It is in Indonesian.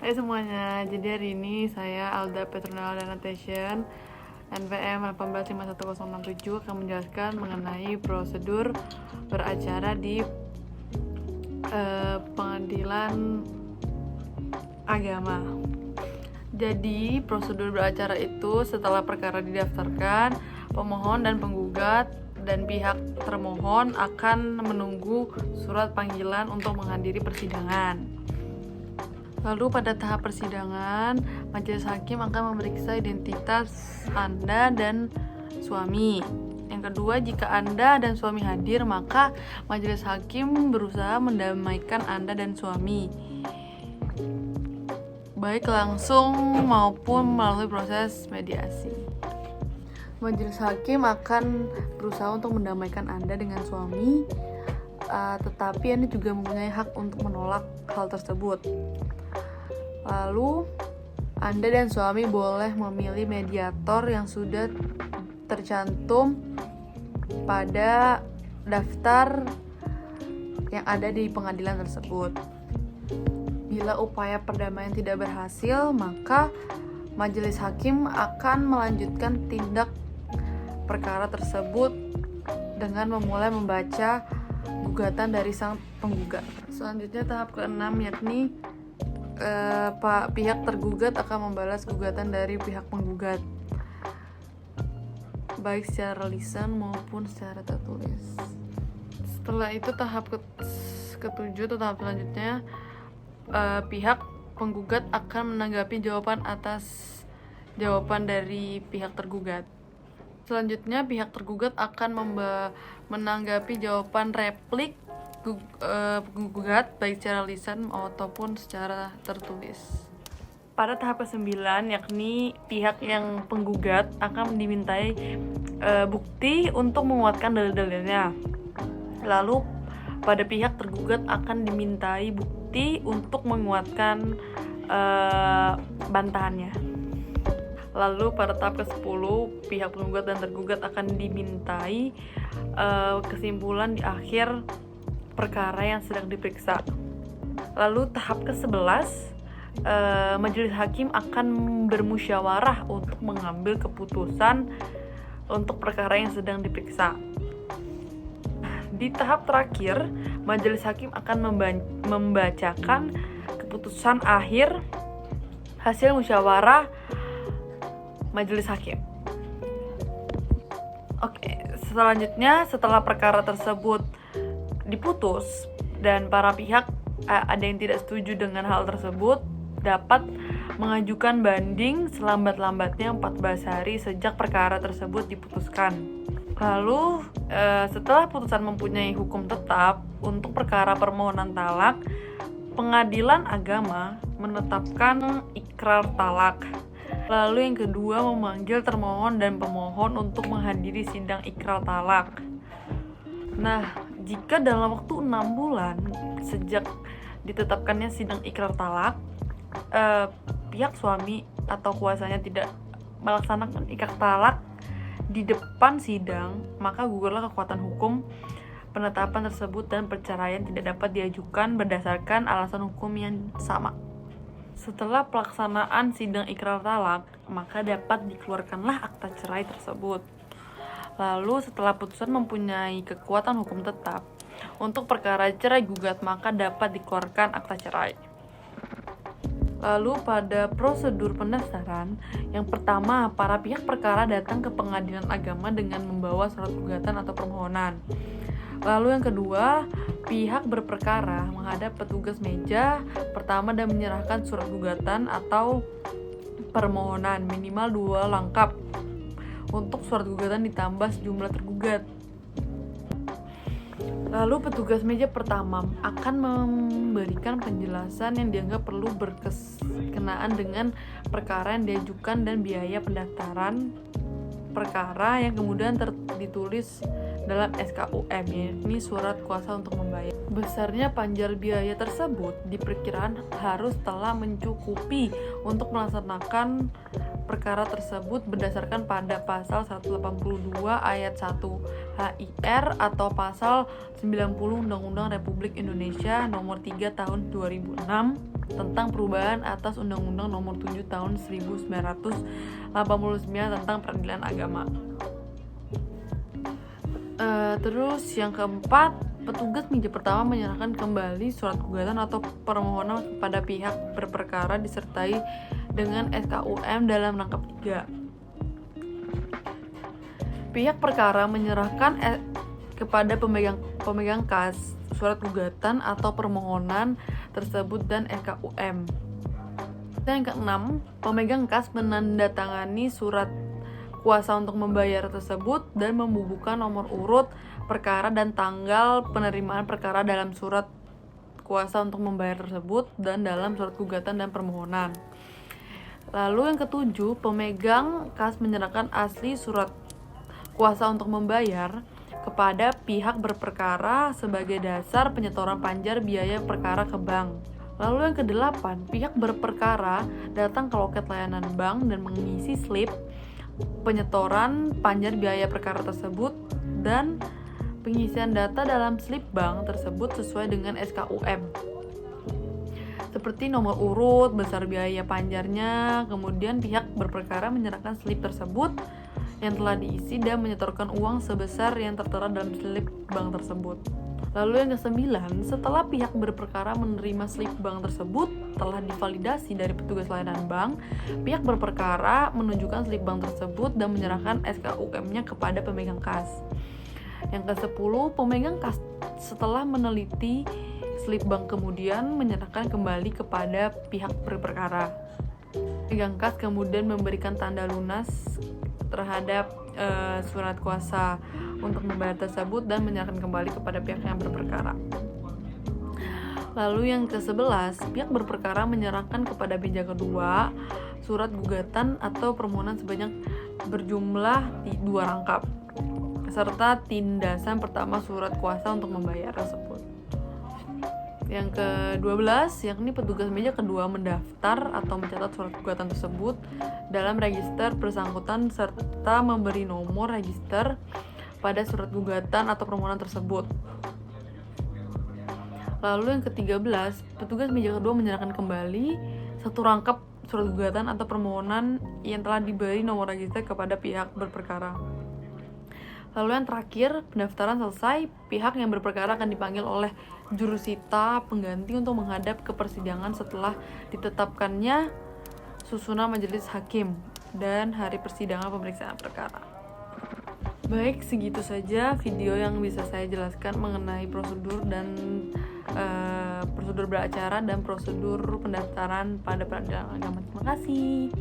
Hai semuanya, jadi hari ini saya Alda Petronella Danatesyan NPM 1851067 akan menjelaskan mengenai prosedur beracara di pengadilan agama. Jadi prosedur beracara itu setelah perkara didaftarkan, pemohon dan penggugat dan pihak termohon akan menunggu surat panggilan untuk menghadiri persidangan. Lalu pada tahap persidangan, majelis hakim akan memeriksa identitas Anda dan suami. Yang kedua, jika Anda dan suami hadir, maka majelis hakim berusaha mendamaikan Anda dan suami, baik langsung maupun melalui proses mediasi. Majelis hakim akan berusaha untuk mendamaikan Anda dengan suami, tetapi Anda juga mempunyai hak untuk menolak hal tersebut. Lalu, Anda dan suami boleh memilih mediator yang sudah tercantum pada daftar yang ada di pengadilan tersebut. Bila upaya perdamaian tidak berhasil, maka majelis hakim akan melanjutkan tindak perkara tersebut dengan memulai membaca gugatan dari sang penggugat. Selanjutnya tahap ke-6 yakni pihak tergugat akan membalas gugatan dari pihak penggugat, baik secara lisan maupun secara tertulis. Setelah itu tahap ke-7 atau tahap selanjutnya, pihak penggugat akan menanggapi jawaban atas jawaban dari pihak tergugat. Selanjutnya pihak tergugat akan menanggapi jawaban replik penggugat baik secara lisan ataupun secara tertulis. Pada tahap ke-9 yakni pihak yang penggugat akan dimintai bukti untuk menguatkan dalil-dalilnya. Lalu pada pihak tergugat akan dimintai bukti untuk menguatkan bantahannya. Lalu pada tahap ke-10 pihak penggugat dan tergugat akan dimintai kesimpulan di akhir perkara yang sedang diperiksa. Lalu tahap ke-11, majelis hakim akan bermusyawarah untuk mengambil keputusan untuk perkara yang sedang diperiksa. Di tahap terakhir, majelis hakim akan membacakan keputusan akhir hasil musyawarah majelis hakim. Oke, selanjutnya setelah perkara tersebut diputus dan para pihak ada yang tidak setuju dengan hal tersebut, dapat mengajukan banding selambat-lambatnya 14 hari sejak perkara tersebut diputuskan. Lalu setelah putusan mempunyai hukum tetap untuk perkara permohonan talak, pengadilan agama menetapkan ikrar talak. Lalu yang kedua, memanggil termohon dan pemohon untuk menghadiri sidang ikrar talak. Nah, jika dalam waktu 6 bulan sejak ditetapkannya sidang ikrar talak, pihak suami atau kuasanya tidak melaksanakan ikrar talak di depan sidang, maka gugurlah kekuatan hukum penetapan tersebut dan perceraian tidak dapat diajukan berdasarkan alasan hukum yang sama. Setelah pelaksanaan sidang ikrar talak, maka dapat dikeluarkanlah akta cerai tersebut. Lalu setelah putusan mempunyai kekuatan hukum tetap, untuk perkara cerai gugat maka dapat dikeluarkan akta cerai. Lalu pada prosedur pendaftaran, yang pertama, para pihak perkara datang ke pengadilan agama dengan membawa surat gugatan atau permohonan. Lalu yang kedua, pihak berperkara menghadap petugas meja pertama dan menyerahkan surat gugatan atau permohonan minimal 2 lengkap. Untuk surat gugatan ditambah sejumlah tergugat. Lalu petugas meja pertama akan memberikan penjelasan yang dianggap perlu berkenaan dengan perkara yang diajukan dan biaya pendaftaran perkara yang kemudian ditulis dalam SKUM, yakni surat kuasa untuk membayar. Besarnya panjar biaya tersebut diperkirakan harus telah mencukupi untuk melaksanakan perkara tersebut berdasarkan pada pasal 182 ayat 1 HIR atau pasal 90 Undang-Undang Republik Indonesia nomor 3 tahun 2006 tentang perubahan atas Undang-Undang nomor 7 tahun 1989 tentang peradilan agama. Terus yang keempat, petugas meja pertama menyerahkan kembali surat gugatan atau permohonan kepada pihak berperkara disertai dengan SKUM dalam rangkap 3. Pihak perkara menyerahkan kepada pemegang kas surat gugatan atau permohonan tersebut dan SKUM. Dan yang keenam, pemegang kas menandatangani surat kuasa untuk membayar tersebut dan membubuhkan nomor urut perkara dan tanggal penerimaan perkara dalam surat kuasa untuk membayar tersebut dan dalam surat gugatan dan permohonan. Lalu yang ketujuh, pemegang kas menyerahkan asli surat kuasa untuk membayar kepada pihak berperkara sebagai dasar penyetoran panjar biaya perkara ke bank. Lalu yang kedelapan, pihak berperkara datang ke loket layanan bank dan mengisi slip penyetoran panjar biaya perkara tersebut dan pengisian data dalam slip bank tersebut sesuai dengan SKUM. Seperti nomor urut, besar biaya panjarnya, kemudian pihak berperkara menyerahkan slip tersebut yang telah diisi dan menyetorkan uang sebesar yang tertera dalam slip bank tersebut. Lalu yang ke-9, setelah pihak berperkara menerima slip bank tersebut telah divalidasi dari petugas layanan bank, pihak berperkara menunjukkan slip bank tersebut dan menyerahkan SKUM-nya kepada pemegang kas. Yang ke-10, pemegang kas setelah meneliti slip bank kemudian menyerahkan kembali kepada pihak berperkara. Pemegang kas kemudian memberikan tanda lunas terhadap surat kuasa untuk membayar tersebut dan menyerahkan kembali kepada pihak yang berperkara. Lalu yang ke-11, pihak berperkara menyerahkan kepada meja kedua surat gugatan atau permohonan sebanyak berjumlah 2 rangkap serta tindasan pertama surat kuasa untuk membayar tersebut. Yang ke-12, yakni petugas meja kedua mendaftar atau mencatat surat gugatan tersebut dalam register bersangkutan serta memberi nomor register pada surat gugatan atau permohonan tersebut. Lalu yang ke-13, petugas meja kedua menyerahkan kembali 1 rangkap surat gugatan atau permohonan yang telah diberi nomor register kepada pihak berperkara. Lalu yang terakhir, pendaftaran selesai, pihak yang berperkara akan dipanggil oleh jurusita pengganti untuk menghadap ke persidangan setelah ditetapkannya susunan majelis hakim dan hari persidangan pemeriksaan perkara. Baik, segitu saja video yang bisa saya jelaskan mengenai prosedur dan prosedur beracara dan prosedur pendaftaran pada peradilan agama. Terima kasih.